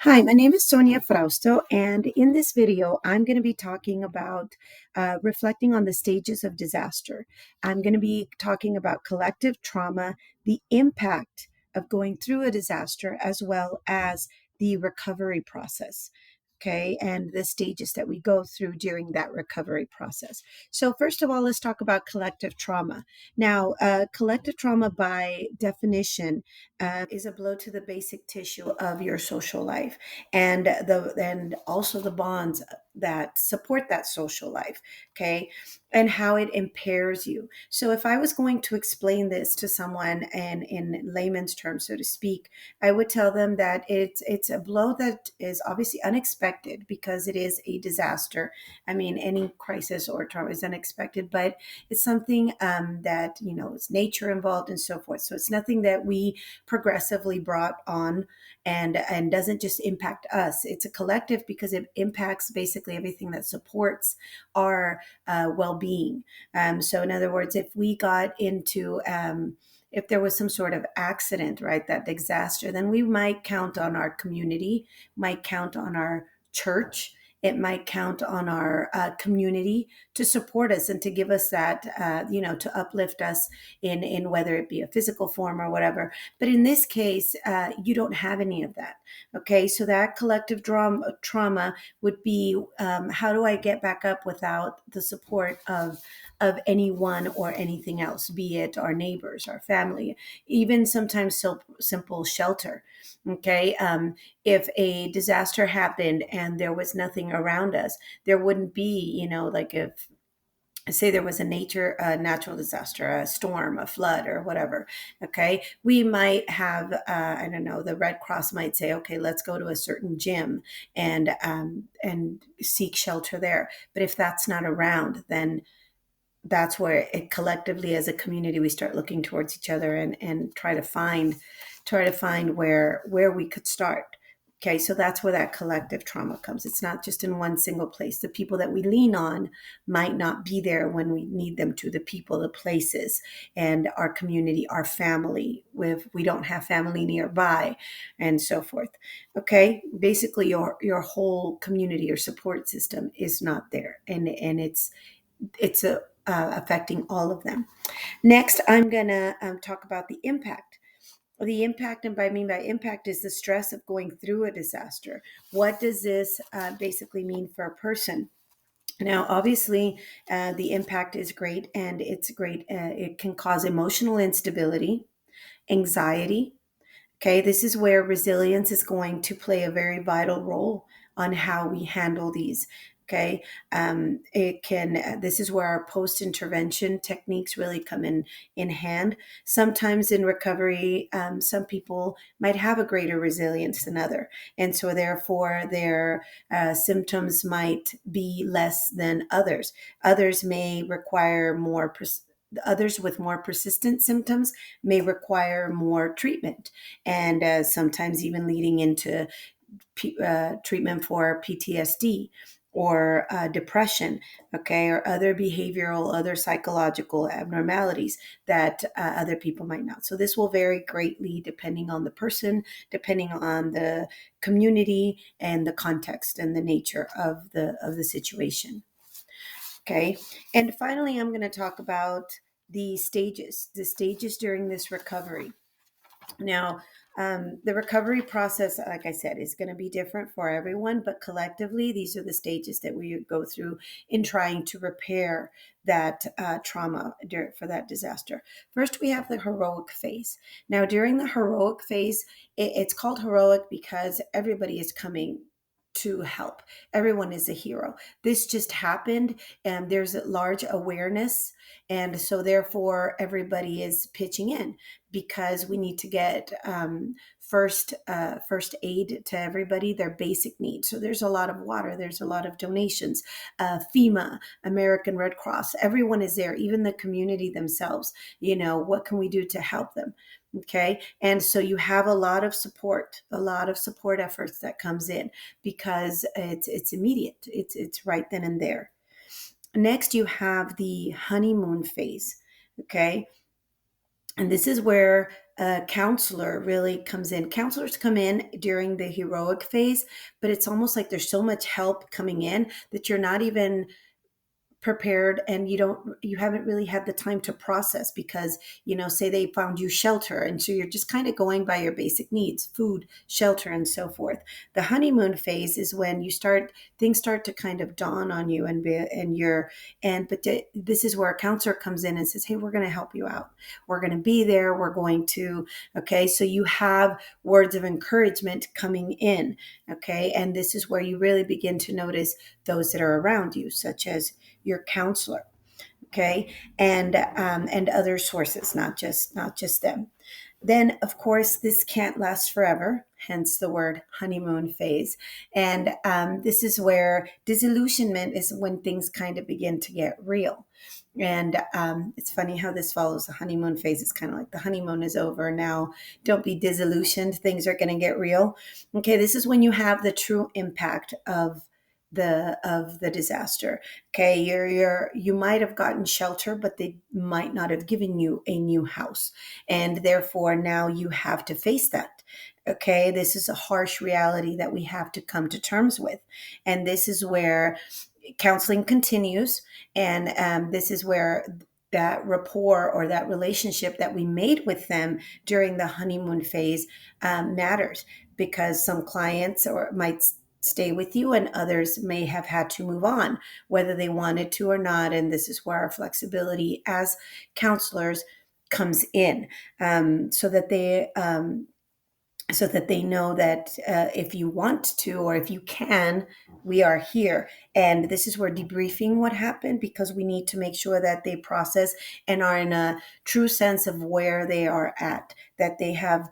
Hi, my name is Sonia Frausto, and in this video, I'm going to be talking about reflecting on the stages of disaster. I'm going to be talking about collective trauma, the impact of going through a disaster, as well as the recovery process. Okay, and the stages that we go through during that recovery process. So, first of all, let's talk about collective trauma. Now, collective trauma, by definition, is a blow to the basic tissue of your social life and also the bonds that support that social life. Okay, and how it impairs you. So if I was going to explain this to someone and in layman's terms, so to speak, I would tell them that it's a blow that is obviously unexpected because it is a disaster. I mean, any crisis or trauma is unexpected, but it's something that it's nature involved and so forth. So it's nothing that we progressively brought on and doesn't just impact us. It's a collective because it impacts basically everything that supports our well-being. So in other words, if we got into if there was some sort of accident, right, that disaster, then we might count on our community, might count on our church, it might count on our community to support us and to give us that, to uplift us in whether it be a physical form or whatever. But in this case, you don't have any of that. Okay, so that collective trauma would be, how do I get back up without the support of anyone or anything else, be it our neighbors, our family, even sometimes simple shelter. Okay, if a disaster happened and there was nothing around us, there wouldn't be, like if say there was a natural disaster, a storm, a flood, or whatever. Okay, we might have, I don't know, the Red Cross might say, okay, let's go to a certain gym and seek shelter there. But if that's not around, then that's where it collectively as a community we start looking towards each other and try to find where we could start. Okay, so that's where that collective trauma comes. It's not just in one single place. The people that we lean on might not be there when we need them to. The people, the places, and our community, our family, if we don't have family nearby, and so forth. Okay, basically your whole community or support system is not there, and it's affecting all of them. Next, I'm going to talk about the impact. The impact, and by mean by impact, is the stress of going through a disaster. What does this basically mean for a person? Now, obviously, the impact is great, and it's great. It can cause emotional instability, anxiety. Okay, this is where resilience is going to play a very vital role on how we handle these. Okay, this is where our post intervention techniques really come in hand. Sometimes in recovery, some people might have a greater resilience than other, and so therefore their symptoms might be less than others. Others may require more. Others with more persistent symptoms may require more treatment, and sometimes even leading into treatment for PTSD or depression, okay, or other behavioral, other psychological abnormalities that other people might not. So this will vary greatly depending on the person, depending on the community and the context and the nature of the situation. Okay, and finally, I'm going to talk about the stages during this recovery. Now, the recovery process, like I said, is going to be different for everyone, but collectively, these are the stages that we go through in trying to repair that trauma for that disaster. First, we have the heroic phase. Now, during the heroic phase, it's called heroic because everybody is coming to help. Everyone is a hero. This just happened, and there's a large awareness, and so therefore everybody is pitching in because we need to get first aid to everybody, their basic needs. So there's a lot of water, there's a lot of donations, FEMA, American Red Cross, everyone is there, even the community themselves. What can we do to help them? Okay, and so you have a lot of support efforts that comes in because it's immediate, it's right then and there. Next, you have the honeymoon phase. Okay, and this is where a counselor really comes in. Counselors come in during the heroic phase, but it's almost like there's so much help coming in that you're not even prepared, and you haven't really had the time to process, because say they found you shelter, and so you're just kind of going by your basic needs: food, shelter, and so forth. The honeymoon phase is when things start to kind of dawn on you, this is where a counselor comes in and says, hey, we're going to help you out, we're going to be there, we're going to, okay, so you have words of encouragement coming in, okay, and this is where you really begin to notice those that are around you, such as your counselor, okay, and other sources, not just them. Then, of course, this can't last forever, hence the word honeymoon phase. And this is where disillusionment is, when things kind of begin to get real. And it's funny how this follows the honeymoon phase. It's kind of like the honeymoon is over now. Don't be disillusioned. Things are going to get real. Okay, this is when you have the true impact of the disaster. Okay, you might have gotten shelter, but they might not have given you a new house, and therefore now you have to face that. Okay, this is a harsh reality that we have to come to terms with, and this is where counseling continues, and this is where that rapport or that relationship that we made with them during the honeymoon phase matters, because some clients or might stay with you and others may have had to move on, whether they wanted to or not. And this is where our flexibility as counselors comes in, so that they know that if you want to, or if you can, we are here. And this is where debriefing what happened, because we need to make sure that they process and are in a true sense of where they are at, that they have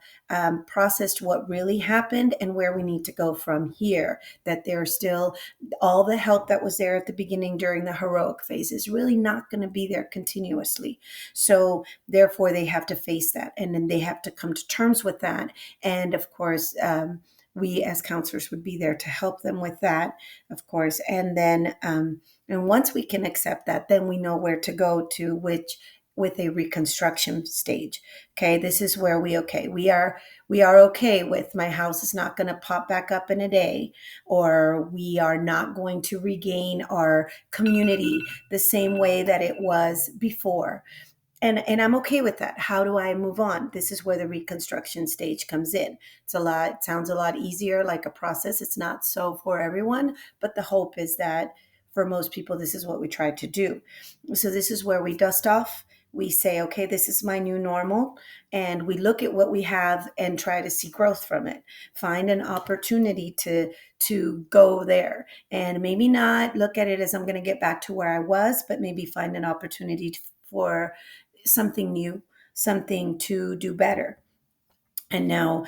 processed what really happened and where we need to go from here, that they're still, all the help that was there at the beginning during the heroic phase is really not going to be there continuously. So therefore they have to face that, and then they have to come to terms with that. And of course, we as counselors would be there to help them with that, of course. And then, and once we can accept that, then we know where to go to, which with a reconstruction stage. Okay, this is where we are okay with, my house is not going to pop back up in a day, or we are not going to regain our community the same way that it was before. And I'm okay with that. How do I move on? This is where the reconstruction stage comes in. It sounds a lot easier, like a process. It's not so for everyone, but the hope is that for most people, this is what we try to do. So this is where we dust off. We say, okay, this is my new normal. And we look at what we have and try to see growth from it. Find an opportunity to go there, and maybe not look at it as I'm going to get back to where I was, but maybe find an opportunity for something new, something to do better. And now,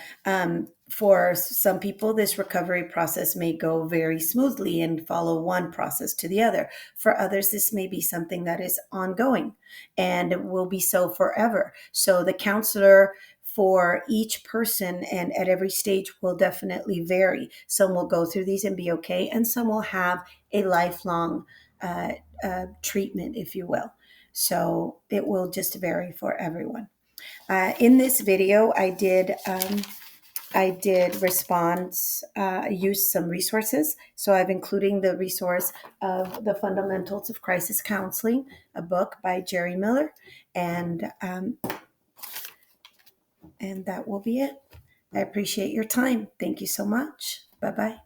for some people, this recovery process may go very smoothly and follow one process to the other. For others, this may be something that is ongoing and will be so forever. So the counselor for each person and at every stage will definitely vary. Some will go through these and be okay, and some will have a lifelong treatment, if you will. So it will just vary for everyone. In this video, I did response, use some resources. So I've including the resource of The Fundamentals of Crisis Counseling, a book by Jerry Miller, and that will be it. I appreciate your time. Thank you so much. Bye-bye.